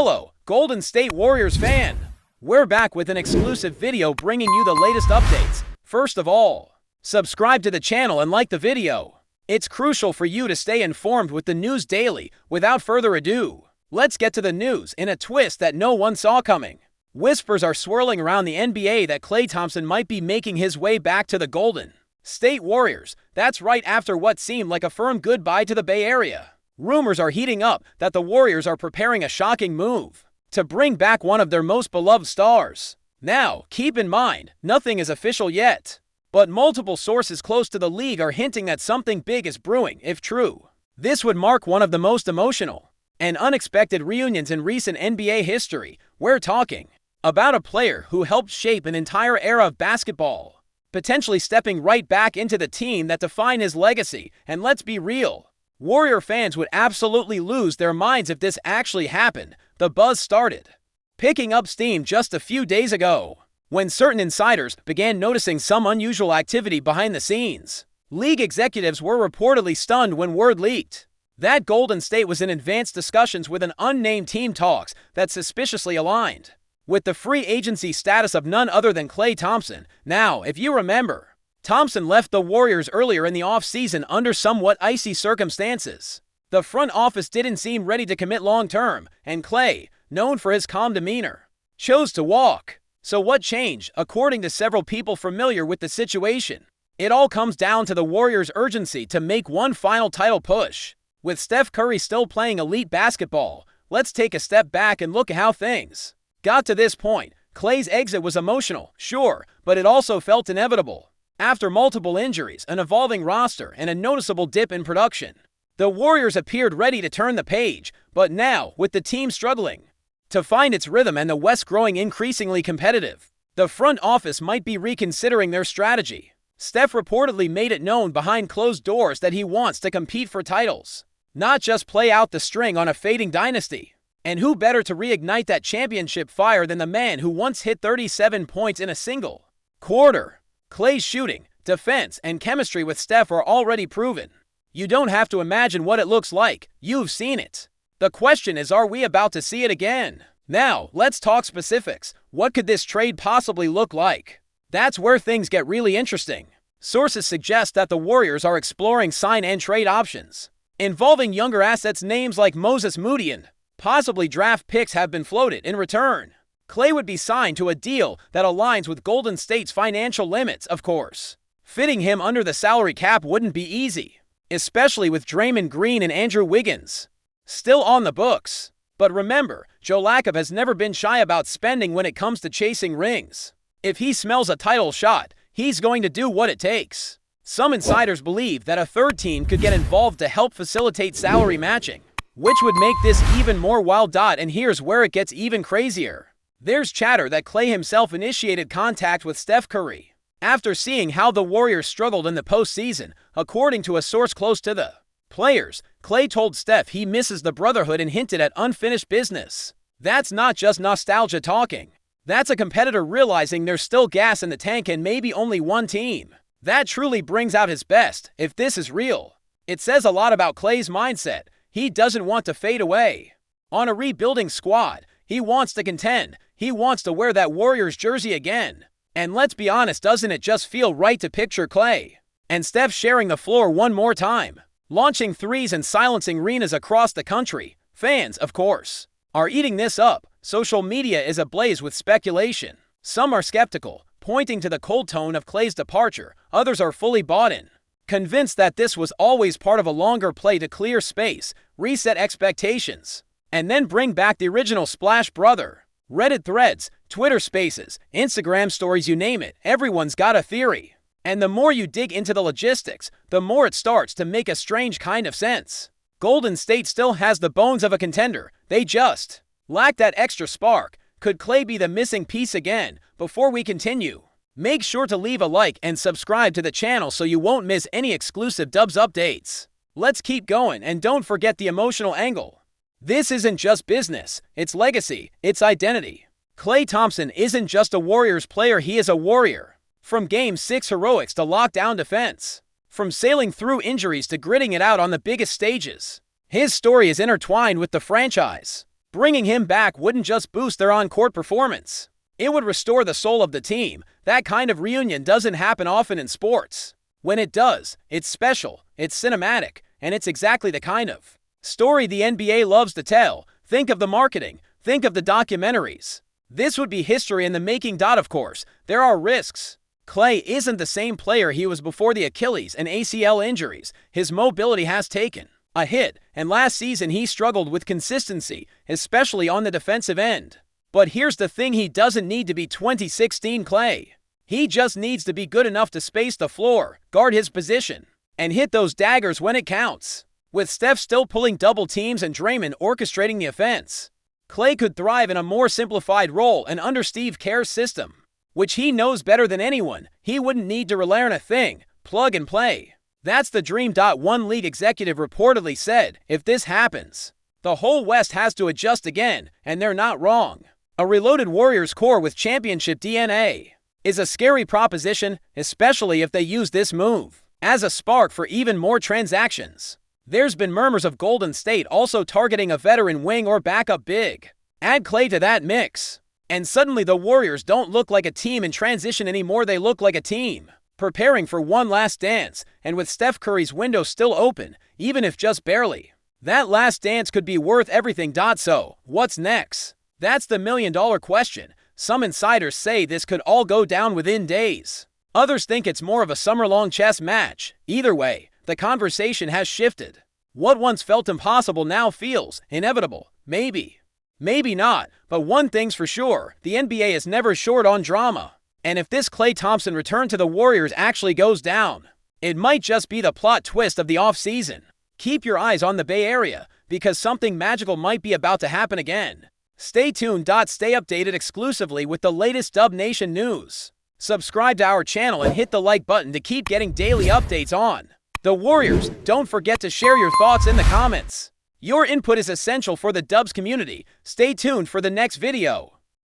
Hello, Golden State Warriors fan! We're back with an exclusive video bringing you the latest updates. First of all, subscribe to the channel and like the video. It's crucial for you to stay informed with the news daily. Without further ado, let's get to the news in a twist that no one saw coming. Whispers are swirling around the NBA that Klay Thompson might be making his way back to the Golden State Warriors. That's right after what seemed like a firm goodbye to the Bay Area. Rumors are heating up that the Warriors are preparing a shocking move to bring back one of their most beloved stars. Now, keep in mind, nothing is official yet, but multiple sources close to the league are hinting that something big is brewing. If true, this would mark one of the most emotional and unexpected reunions in recent NBA history. We're talking about a player who helped shape an entire era of basketball, potentially stepping right back into the team that defined his legacy. And let's be real, Warrior fans would absolutely lose their minds if this actually happened. The buzz started picking up steam just a few days ago, when certain insiders began noticing some unusual activity behind the scenes. League executives were reportedly stunned when word leaked that Golden State was in advanced discussions with an unnamed team, talks that suspiciously aligned with the free agency status of none other than Klay Thompson. Now, if you remember, Thompson left the Warriors earlier in the offseason under somewhat icy circumstances. The front office didn't seem ready to commit long-term, and Klay, known for his calm demeanor, chose to walk. So what changed? According to several people familiar with the situation, it all comes down to the Warriors' urgency to make one final title push. With Steph Curry still playing elite basketball, let's take a step back and look at how things got to this point. Klay's exit was emotional, sure, but it also felt inevitable. After multiple injuries, an evolving roster, and a noticeable dip in production, the Warriors appeared ready to turn the page. But now, with the team struggling to find its rhythm and the West growing increasingly competitive, the front office might be reconsidering their strategy. Steph reportedly made it known behind closed doors that he wants to compete for titles, not just play out the string on a fading dynasty. And who better to reignite that championship fire than the man who once hit 37 points in a single quarter? Klay's shooting, defense, and chemistry with Steph are already proven. You don't have to imagine what it looks like. You've seen it. The question is, are we about to see it again? Now, let's talk specifics. What could this trade possibly look like? That's where things get really interesting. Sources suggest that the Warriors are exploring sign and trade options involving younger assets. Names like Moses Moody and possibly draft picks have been floated. In return, Klay would be signed to a deal that aligns with Golden State's financial limits. Of course, fitting him under the salary cap wouldn't be easy, especially with Draymond Green and Andrew Wiggins still on the books. But remember, Joe Lacob has never been shy about spending when it comes to chasing rings. If he smells a title shot, he's going to do what it takes. Some insiders believe that a third team could get involved to help facilitate salary matching, which would make this even more wild. And here's where it gets even crazier. There's chatter that Klay himself initiated contact with Steph Curry after seeing how the Warriors struggled in the postseason. According to a source close to the players, Klay told Steph he misses the brotherhood and hinted at unfinished business. That's not just nostalgia talking. That's a competitor realizing there's still gas in the tank and maybe only one team that truly brings out his best. If this is real, it says a lot about Klay's mindset. He doesn't want to fade away on a rebuilding squad. He wants to contend. He wants to wear that Warriors jersey again. And let's be honest, doesn't it just feel right to picture Klay and Steph sharing the floor one more time, launching threes and silencing arenas across the country? Fans, of course, are eating this up. Social media is ablaze with speculation. Some are skeptical, pointing to the cold tone of Klay's departure. Others are fully bought in, convinced that this was always part of a longer play to clear space, reset expectations, and then bring back the original Splash Brother. Reddit threads, Twitter spaces, Instagram stories, you name it, everyone's got a theory. And the more you dig into the logistics, the more it starts to make a strange kind of sense. Golden State still has the bones of a contender. They just lack that extra spark. Could Klay be the missing piece again? Before we continue, make sure to leave a like and subscribe to the channel so you won't miss any exclusive Dubs updates. Let's keep going, and don't forget the emotional angle. This isn't just business, it's legacy, it's identity. Klay Thompson isn't just a Warriors player, he is a warrior. From Game 6 heroics to lockdown defense, from sailing through injuries to gritting it out on the biggest stages, his story is intertwined with the franchise. Bringing him back wouldn't just boost their on-court performance. It would restore the soul of the team. That kind of reunion doesn't happen often in sports. When it does, it's special, it's cinematic, and it's exactly the kind of story the NBA loves to tell. Think of the marketing, think of the documentaries. This would be history in the making. Of course, there are risks. Klay isn't the same player he was before the Achilles and ACL injuries. His mobility has taken a hit, and last season he struggled with consistency, especially on the defensive end. But here's the thing, he doesn't need to be 2016 Klay. He just needs to be good enough to space the floor, guard his position, and hit those daggers when it counts. With Steph still pulling double teams and Draymond orchestrating the offense, Klay could thrive in a more simplified role and under Steve Kerr's system, which he knows better than anyone. He wouldn't need to rely on a thing, plug and play. That's the dream. One league executive reportedly said, if this happens, the whole West has to adjust again, and they're not wrong. A reloaded Warriors core with championship DNA is a scary proposition, especially if they use this move as a spark for even more transactions. There's been murmurs of Golden State also targeting a veteran wing or backup big. Add Klay to that mix, and suddenly the Warriors don't look like a team in transition anymore. They look like a team preparing for one last dance, and with Steph Curry's window still open, even if just barely, that last dance could be worth everything. So, what's next? That's the million-dollar question. Some insiders say this could all go down within days. Others think it's more of a summer-long chess match. Either way, the conversation has shifted. What once felt impossible now feels inevitable. Maybe. Maybe not, but one thing's for sure, the NBA is never short on drama. And if this Klay Thompson return to the Warriors actually goes down, it might just be the plot twist of the offseason. Keep your eyes on the Bay Area, because something magical might be about to happen again. Stay tuned. Stay updated exclusively with the latest Dub Nation news. Subscribe to our channel and hit the like button to keep getting daily updates on the Warriors. Don't forget to share your thoughts in the comments. Your input is essential for the Dubs community. Stay tuned for the next video.